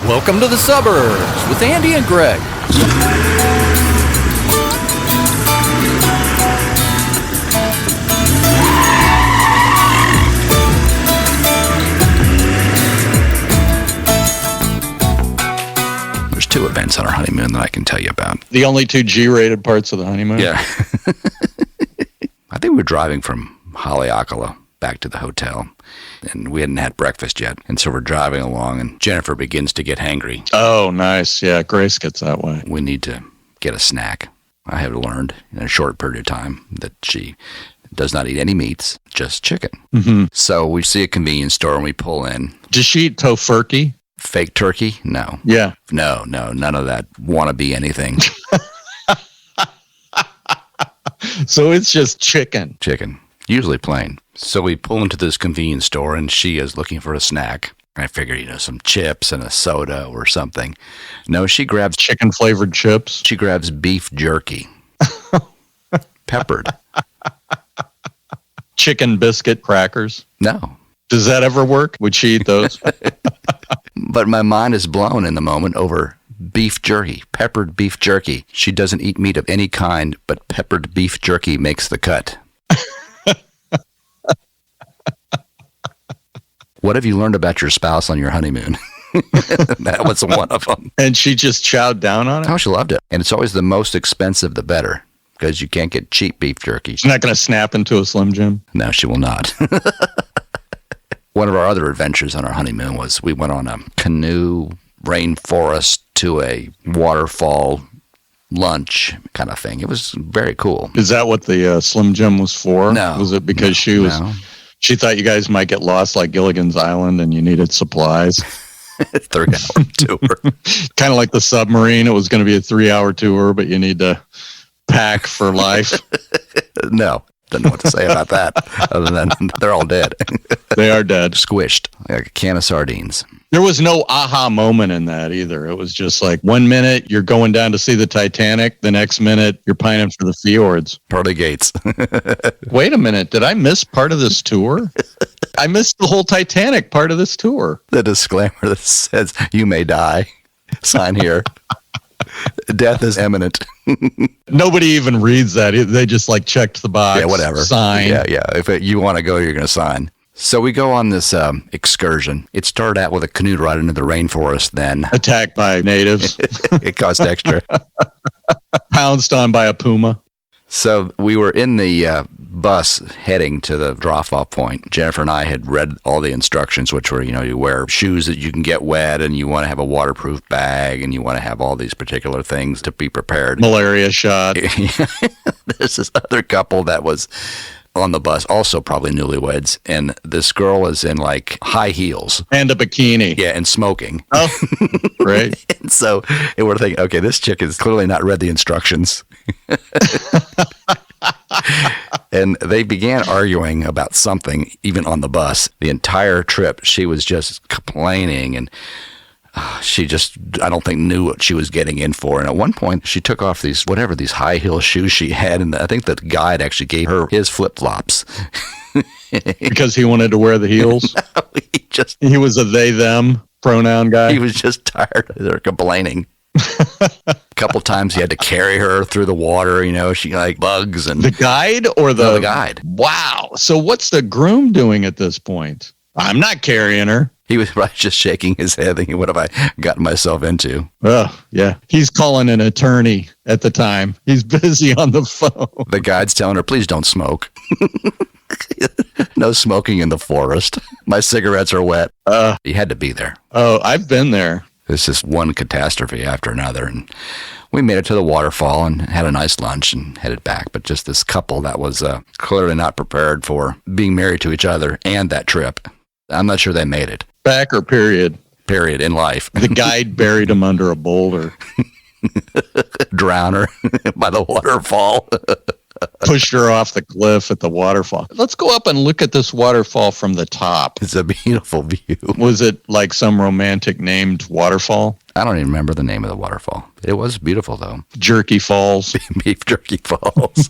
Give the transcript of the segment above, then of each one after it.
Welcome to the Suburbs with Andy and Greg. There's two events on our honeymoon that I can tell you about. The only two G-rated parts of the honeymoon? Yeah. I think we were driving from Haleakala back to the hotel, and we hadn't had breakfast yet. And so we're driving along, and Jennifer begins to get hangry. Oh, nice. Yeah, Grace gets that way. We need to get a snack. I have learned in a short period of time that she does not eat any meats, just chicken. Mm-hmm. So we see a convenience store, and we pull in. Does she eat tofurkey? Fake turkey? No. Yeah. No, none of that wannabe anything. So it's just chicken. Chicken. Usually plain. So we pull into this convenience store, and she is looking for a snack. I figured, some chips and a soda or something. No, she grabs chicken-flavored chips. She grabs beef jerky. Peppered. Chicken biscuit crackers. No. Does that ever work? Would she eat those? But my mind is blown in the moment over beef jerky, peppered beef jerky. She doesn't eat meat of any kind, but peppered beef jerky makes the cut. What have you learned about your spouse on your honeymoon? That was one of them. And she just chowed down on it? Oh, she loved it. And it's always the most expensive, the better, because you can't get cheap beef jerky. She's not going to snap into a Slim Jim? No, she will not. One of our other adventures on our honeymoon was we went on a canoe rainforest to a waterfall lunch kind of thing. It was very cool. Is that what the Slim Jim was for? No. Was it because she thought you guys might get lost like Gilligan's Island and you needed supplies? 3-hour tour. Kind of like the submarine. It was going to be a 3-hour tour, but you need to pack for life. No. Don't know what to say about that, other than they're all dead. They are dead. Squished, like a can of sardines. There was no aha moment in that either. It was just like 1 minute you're going down to see the Titanic, the next minute you're pining for the fjords. Pearly Gates. Wait a minute, did I miss part of this tour? I missed the whole Titanic part of this tour. The disclaimer that says, you may die. Sign here. Death is imminent. Nobody even reads that. They just checked the box. Yeah, whatever. Sign. Yeah. If you want to go, you're going to sign. So we go on this excursion. It started out with a canoe ride into the rainforest, then attacked by natives. It cost extra. Pounced on by a puma. So we were in the bus heading to the drop-off point. Jennifer and I had read all the instructions, which were, you wear shoes that you can get wet, and you want to have a waterproof bag, and you want to have all these particular things to be prepared. Malaria shot. There's this other couple that was on the bus, also probably newlyweds, and this girl is in high heels. And a bikini. Yeah, and smoking. Oh, right. And so we're thinking, okay, this chick has clearly not read the instructions. And they began arguing about something, even on the bus. The entire trip, she was just complaining, and she just, I don't think, knew what she was getting in for. And at one point, she took off these high heel shoes she had, and I think the guide actually gave her his flip-flops. Because he wanted to wear the heels? No, he was a they-them pronoun guy? He was just tired of her complaining. A couple times he had to carry her through the water, she bugs and the guide or the guide. Wow. So what's the groom doing at this point? I'm not carrying her. He was probably just shaking his head thinking, what have I gotten myself into? Oh, yeah. He's calling an attorney at the time. He's busy on the phone. The guide's telling her, please don't smoke. No smoking in the forest. My cigarettes are wet. He had to be there. Oh, I've been there. It's just one catastrophe after another. And we made it to the waterfall and had a nice lunch and headed back. But just this couple that was clearly not prepared for being married to each other and that trip. I'm not sure they made it. Back or period? Period, in life. The guide buried him under a boulder. Drown her by the waterfall. Pushed her off the cliff at the waterfall. Let's go up and look at this waterfall from the top. It's a beautiful view. Was it like some romantic named waterfall? I don't even remember the name of the waterfall. It was beautiful, though. Jerky Falls. Beef Jerky Falls.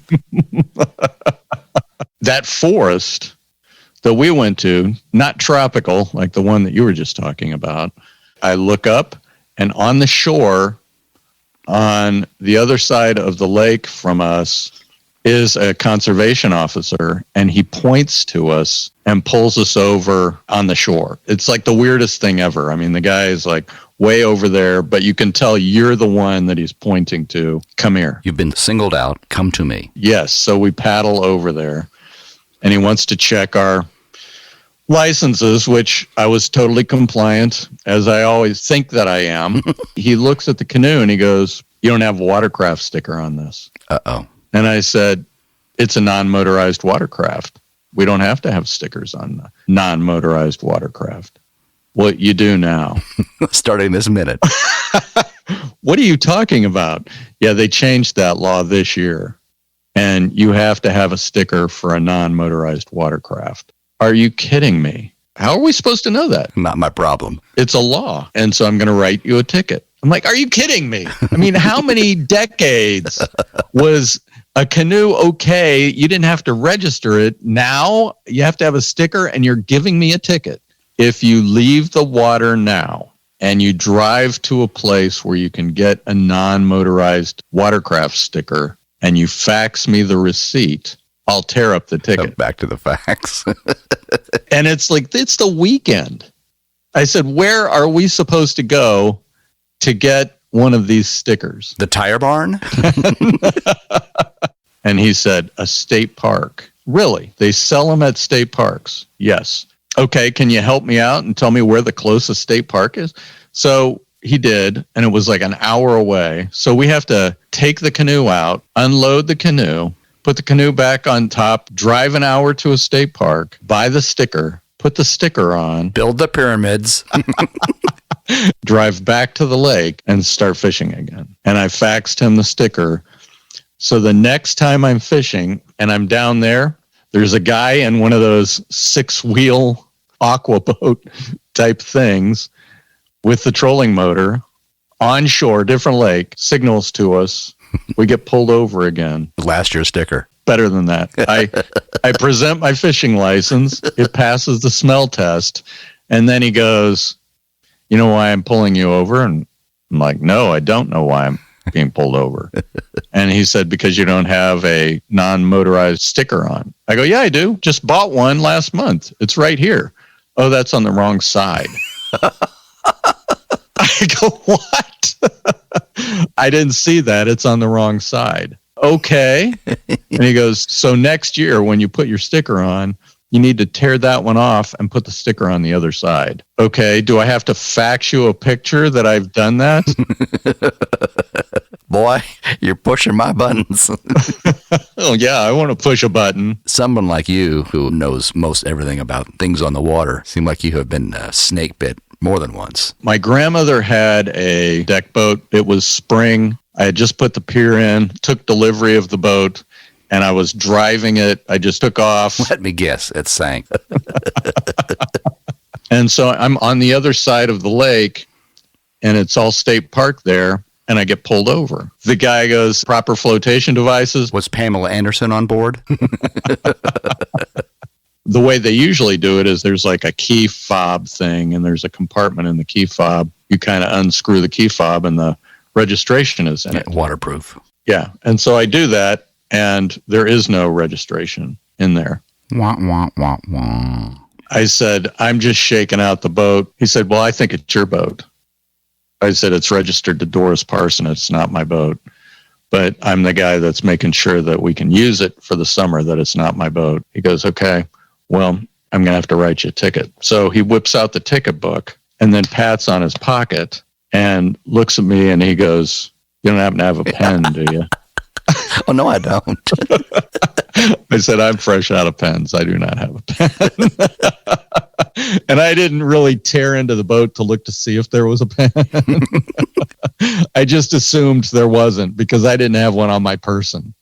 That forest that we went to, not tropical, like the one that you were just talking about, I look up And on the shore, on the other side of the lake from us, is a conservation officer, and he points to us and pulls us over on the shore. It's like the weirdest thing ever. I mean, the guy is like way over there, but you can tell you're the one that he's pointing to. Come here. You've been singled out. Come to me. Yes. So we paddle over there, and he wants to check our licenses, which I was totally compliant, as I always think that I am. He looks at the canoe and he goes, "You don't have a watercraft sticker on this." Uh-oh. And I said, "It's a non-motorized watercraft. We don't have to have stickers on non-motorized watercraft." "Well, you do now." Starting this minute. "What are you talking about?" "Yeah, they changed that law this year, and you have to have a sticker for a non-motorized watercraft." "Are you kidding me? How are we supposed to know that?" Not my problem. "It's a law, and so I'm going to write you a ticket." I'm like, "Are you kidding me?" I mean, how many decades was a canoe okay? You didn't have to register it. Now you have to have a sticker, and you're giving me a ticket. If you leave the water now and you drive to a place where you can get a non-motorized watercraft sticker and you fax me the receipt, I'll tear up the ticket. Back to the facts. And it's like, it's the weekend. I said, "Where are we supposed to go to get one of these stickers?" The tire barn? And he said, "A state park." "Really? They sell them at state parks?" "Yes." "Okay, can you help me out and tell me where the closest state park is?" So he did, and it was like an hour away. So we have to take the canoe out, unload the canoe, put the canoe back on top, drive an hour to a state park, buy the sticker, put the sticker on, Build the pyramids. drive back to the lake, and start fishing again. And I faxed him the sticker. So the next time I'm fishing and I'm down there, there's a guy in one of those 6-wheel aqua boat type things with the trolling motor on shore, different lake, signals to us. We get pulled over again. Last year's sticker. Better than that. I present my fishing license. It passes the smell test. And then he goes, "You know why I'm pulling you over?" And I'm like, "No, I don't know why I'm being pulled over." And he said, "Because you don't have a non-motorized sticker on." I go, "Yeah, I do. Just bought one last month. It's right here." "Oh, that's on the wrong side." I go, "What?" "I didn't see that. It's on the wrong side." "Okay." And he goes, "So next year when you put your sticker on, you need to tear that one off and put the sticker on the other side." "Okay. Do I have to fax you a picture that I've done that?" Boy, you're pushing my buttons. "Oh, yeah, I want to push a button." Someone like you who knows most everything about things on the water seem like you have been snake bit more than once. My grandmother had a deck boat. It was spring. I had just put the pier in, took delivery of the boat, and I was driving it. I just took off. Let me guess, it sank. And so I'm on the other side of the lake, and it's all state park there, and I get pulled over. The guy goes, "Proper flotation devices." Was Pamela Anderson on board? The way they usually do it is there's like a key fob thing, and there's a compartment in the key fob. You kind of unscrew the key fob, and the registration is in it. Waterproof. Yeah. And so I do that, and there is no registration in there. Wah, wah, wah, wah. I said, "I'm just shaking out the boat." He said, "Well, I think it's your boat." I said, "It's registered to Doris Parson. It's not my boat. But I'm the guy that's making sure that we can use it for the summer, that it's not my boat." He goes, "Okay, well, I'm going to have to write you a ticket." So he whips out the ticket book and then pats on his pocket and looks at me, and he goes, "You don't happen to have a pen, do you?" Oh, no, I don't. I said, "I'm fresh out of pens. I do not have a pen." And I didn't really tear into the boat to look to see if there was a pen. I just assumed there wasn't because I didn't have one on my person.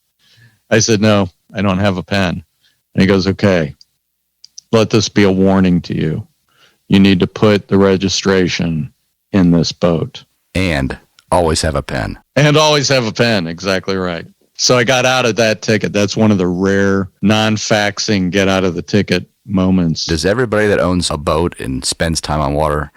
I said, "No, I don't have a pen." And he goes, "Okay, let this be a warning to you. You need to put the registration in this boat. And always have a pen. And always have a pen." Exactly right. So I got out of that ticket. That's one of the rare non-faxing get out of the ticket moments. Does everybody that owns a boat and spends time on water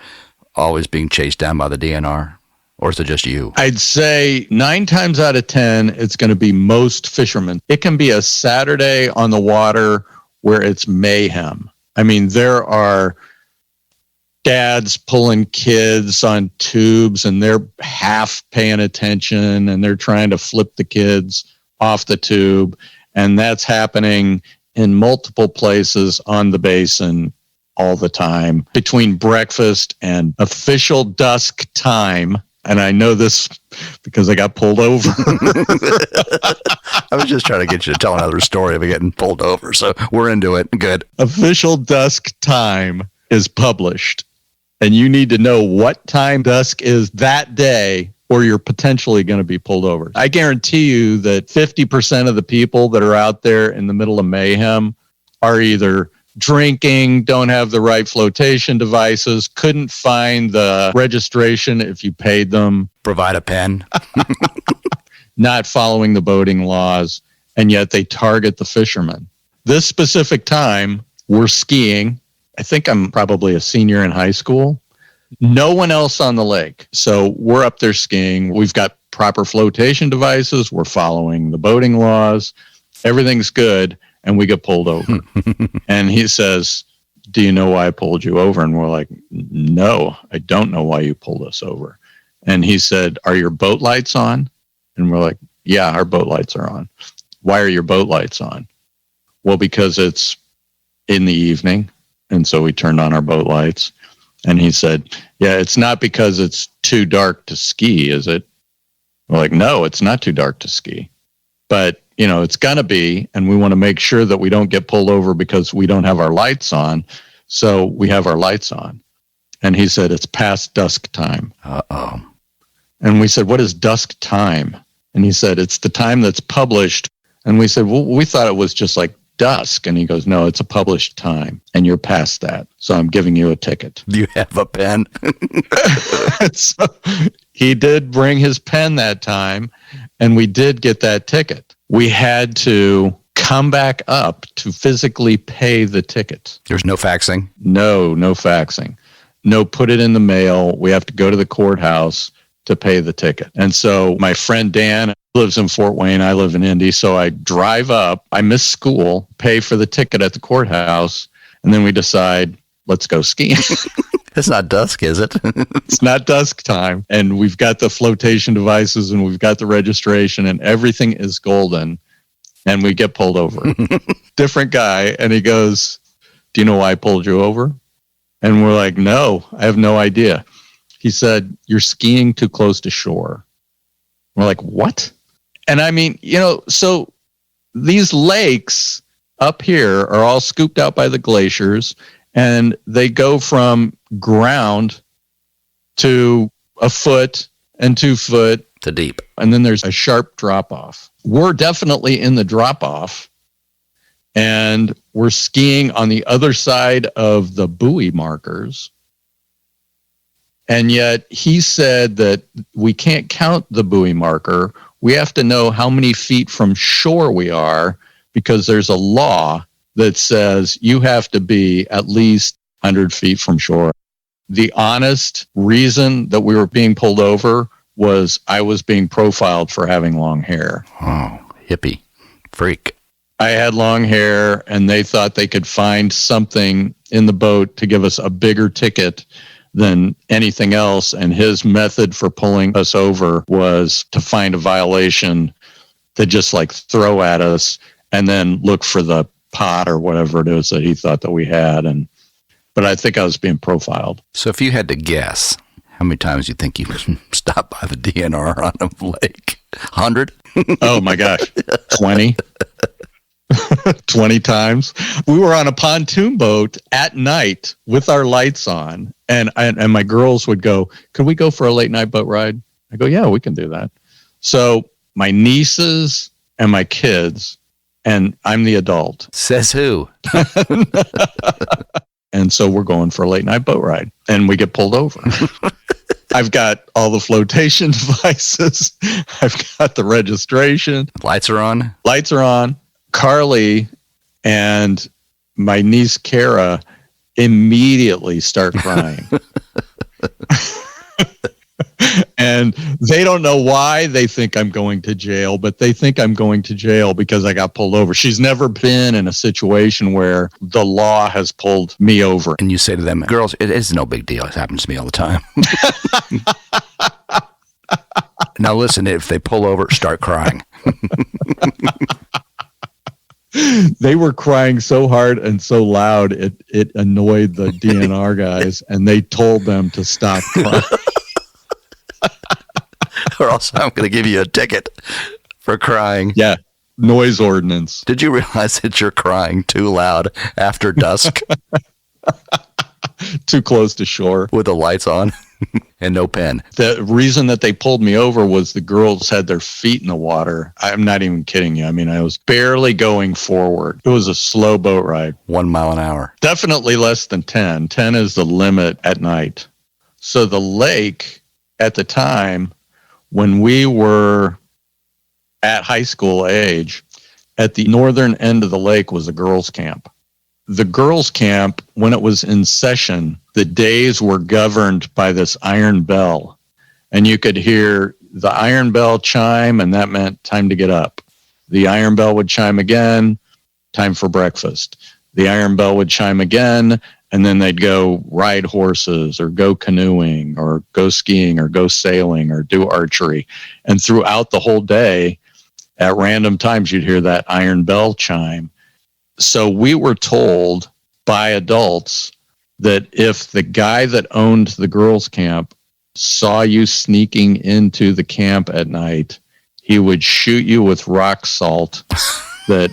always being chased down by the DNR? Or is it just you? I'd say 9 times out of 10, it's going to be most fishermen. It can be a Saturday on the water where it's mayhem. I mean, there are dads pulling kids on tubes and they're half paying attention and they're trying to flip the kids off the tube. And that's happening in multiple places on the basin all the time between breakfast and official dusk time. And I know this because I got pulled over. I was just trying to get you to tell another story of getting pulled over. So we're into it. Good. Official dusk time is published. And you need to know what time dusk is that day, or you're potentially going to be pulled over. I guarantee you that 50% of the people that are out there in the middle of mayhem are either drinking, don't have the right flotation devices, couldn't find the registration if you paid them, Provide a pen. not following the boating laws, and yet they target the fishermen. This specific time, we're skiing. I think I'm probably a senior in high school. No one else on the lake. So we're up there skiing. We've got proper flotation devices. We're following the boating laws. Everything's good. And we get pulled over. And he says, do you know why I pulled you over? And we're like, no, I don't know why you pulled us over. And he said, are your boat lights on? And we're like, yeah, our boat lights are on. Why are your boat lights on? Well, because it's in the evening. And so we turned on our boat lights. And he said, yeah, it's not because it's too dark to ski, is it? We're like, no, it's not too dark to ski. But you know, it's going to be, and we want to make sure that we don't get pulled over because we don't have our lights on. So we have our lights on. And he said, it's past dusk time. Uh-oh. And we said, what is dusk time? And he said, it's the time that's published. And we said, well, we thought it was just like dusk. And he goes, no, it's a published time. And you're past that. So I'm giving you a ticket. Do you have a pen? So he did bring his pen that time. And we did get that ticket. We had to come back up to physically pay the ticket. There's no faxing? No faxing. No, put it in the mail. We have to go to the courthouse to pay the ticket. And so my friend Dan lives in Fort Wayne. I live in Indy. So I drive up. I miss school, pay for the ticket at the courthouse. And then we decide, let's go skiing. It's not dusk, is it? It's not dusk time. And we've got the flotation devices and we've got the registration and everything is golden. And we get pulled over. Different guy. And he goes, do you know why I pulled you over? And we're like, no, I have no idea. He said, you're skiing too close to shore. We're like, what? And I mean, you know, so these lakes up here are all scooped out by the glaciers. And they go from ground to a foot and 2 foot to deep. And then there's a sharp drop off. We're definitely in the drop off. And we're skiing on the other side of the buoy markers. And yet he said that we can't count the buoy marker. We have to know how many feet from shore we are because there's a law that says you have to be at least 100 feet from shore. The honest reason that we were being pulled over was I was being profiled for having long hair. Oh, hippie, freak. I had long hair and they thought they could find something in the boat to give us a bigger ticket than anything else. And his method for pulling us over was to find a violation to just like throw at us and then look for the pot or whatever it is that he thought that we had. But I think I was being profiled. So if you had to guess, how many times do you think you stopped by the DNR on a lake? 100? Oh my gosh. 20. 20 times. We were on a pontoon boat at night with our lights on. And my girls would go, could we go for a late night boat ride? I go, yeah, we can do that. So my nieces and my kids, and I'm the adult. Says who? And so we're going for a late night boat ride and we get pulled over. I've got all the flotation devices. I've got the registration. Lights are on. Lights are on. Carly and my niece Kara immediately start crying. And They don't know why they think I'm going to jail, but they think I'm going to jail because I got pulled over. She's never been in a situation where the law has pulled me over. And you say to them, girls, it is no big deal. It happens to me all the time. Now listen, if they pull over, start crying. They were crying so hard and so loud, it annoyed the DNR guys, and they told them to stop crying. Or else I'm going to give you a ticket for crying. Yeah, noise ordinance. Did you realize that you're crying too loud after dusk? Too close to shore. With the lights on and no pen. The reason that they pulled me over was the girls had their feet in the water. I'm not even kidding you. I mean, I was barely going forward. It was a slow boat ride. 1 mile an hour. Definitely less than 10. 10 is the limit at night. So the lake at the time, when we were at high school age, at the northern end of the lake was a girls' camp. The girls' camp, when it was in session, the days were governed by this iron bell. And you could hear the iron bell chime, and that meant time to get up. The iron bell would chime again, time for breakfast. The iron bell would chime again, and then they'd go ride horses or go canoeing or go skiing or go sailing or do archery. And throughout the whole day, at random times, you'd hear that iron bell chime. So we were told by adults that if the guy that owned the girls' camp saw you sneaking into the camp at night, he would shoot you with rock salt that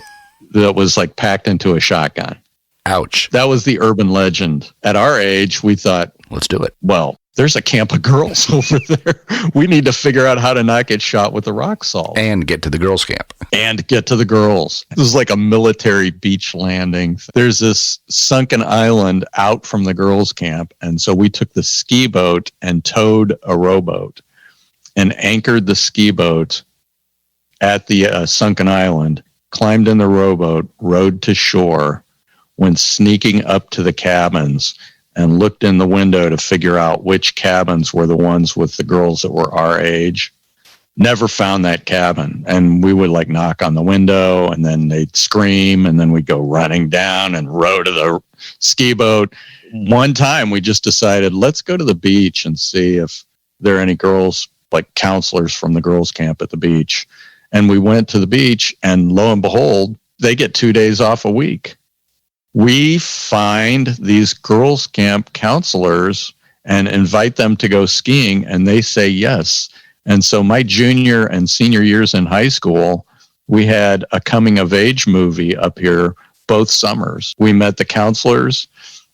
was like packed into a shotgun. Ouch. That was the urban legend. At our age, we thought, let's do it. Well, there's a camp of girls over there. We need to figure out how to not get shot with the rock salt. And get to the girls' camp. And get to the girls. This is like a military beach landing. There's this sunken island out from the girls' camp. And so we took the ski boat and towed a rowboat and anchored the ski boat at the sunken island, climbed in the rowboat, rowed to shore, went sneaking up to the cabins and looked in the window to figure out which cabins were the ones with the girls that were our age. Never found that cabin. And we would like knock on the window and then they'd scream and then we'd go running down and row to the ski boat. One time we just decided, let's go to the beach and see if there are any girls, like counselors from the girls' camp at the beach. And we went to the beach and lo and behold, they get 2 days off a week. We find these girls' camp counselors and invite them to go skiing, and they say yes. And so my junior and senior years in high school, we had a coming-of-age movie up here both summers. We met the counselors.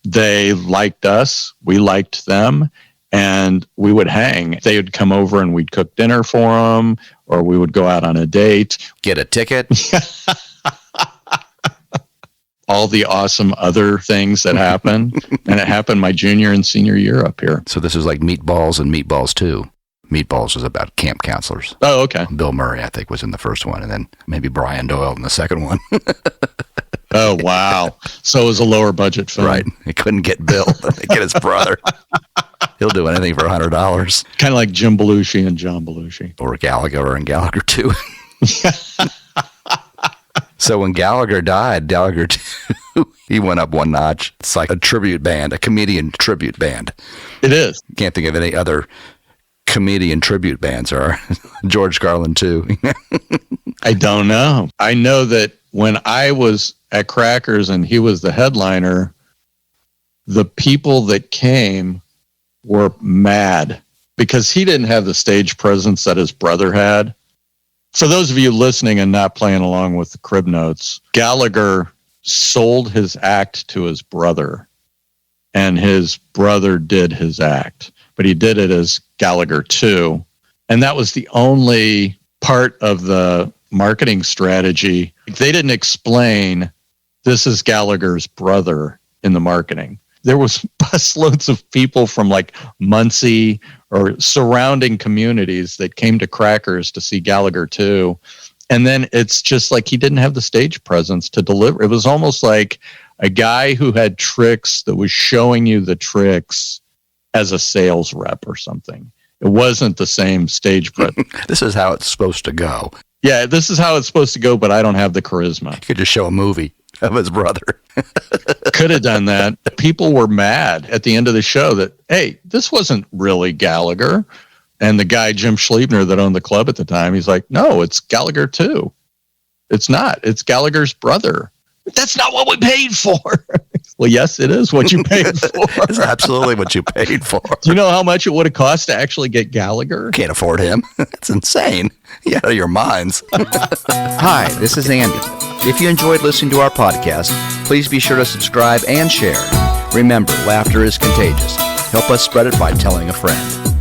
They liked us. We liked them. And we would hang. They would come over and we'd cook dinner for them, or we would go out on a date. Get a ticket. All the awesome other things that happen. And it happened my junior and senior year up here. So this is like Meatballs and Meatballs 2. Meatballs was about camp counselors. Oh, okay. Bill Murray, I think, was in the first one, and then maybe Brian Doyle in the second one. Oh, wow. So it was a lower budget film. Right. They couldn't get Bill. They get his brother. He'll do anything for $100. Kind of like Jim Belushi and John Belushi. Or Gallagher and Gallagher 2. So when Gallagher died, Gallagher 2, he went up one notch. It's like a tribute band, a comedian tribute band. It is. Can't think of any other comedian tribute bands, are George Carlin 2. I don't know. I know that when I was at Crackers and he was the headliner, the people that came were mad because he didn't have the stage presence that his brother had. For those of you listening and not playing along with the crib notes, Gallagher sold his act to his brother, and his brother did his act, but he did it as Gallagher 2. And that was the only part of the marketing strategy. They didn't explain this is Gallagher's brother in the marketing. There was busloads of people from like Muncie or surrounding communities that came to Crackers to see Gallagher 2. And then it's just like he didn't have the stage presence to deliver. It was almost like a guy who had tricks that was showing you the tricks as a sales rep or something. It wasn't the same stage presence. This is how it's supposed to go. Yeah, this is how it's supposed to go, but I don't have the charisma. You could just show a movie of his brother. Could have done that. People were mad at the end of the show that, hey, this wasn't really Gallagher. And the guy, Jim Schliebner, that owned the club at the time, he's like, no, it's Gallagher too. It's not. It's Gallagher's brother. That's not what we paid for. Well, yes, it is what you paid for. It's absolutely what you paid for. Do you know how much it would have cost to actually get Gallagher? Can't afford him. It's insane. You out of your minds. Hi, this is Andy. If you enjoyed listening to our podcast, please be sure to subscribe and share. Remember, laughter is contagious. Help us spread it by telling a friend.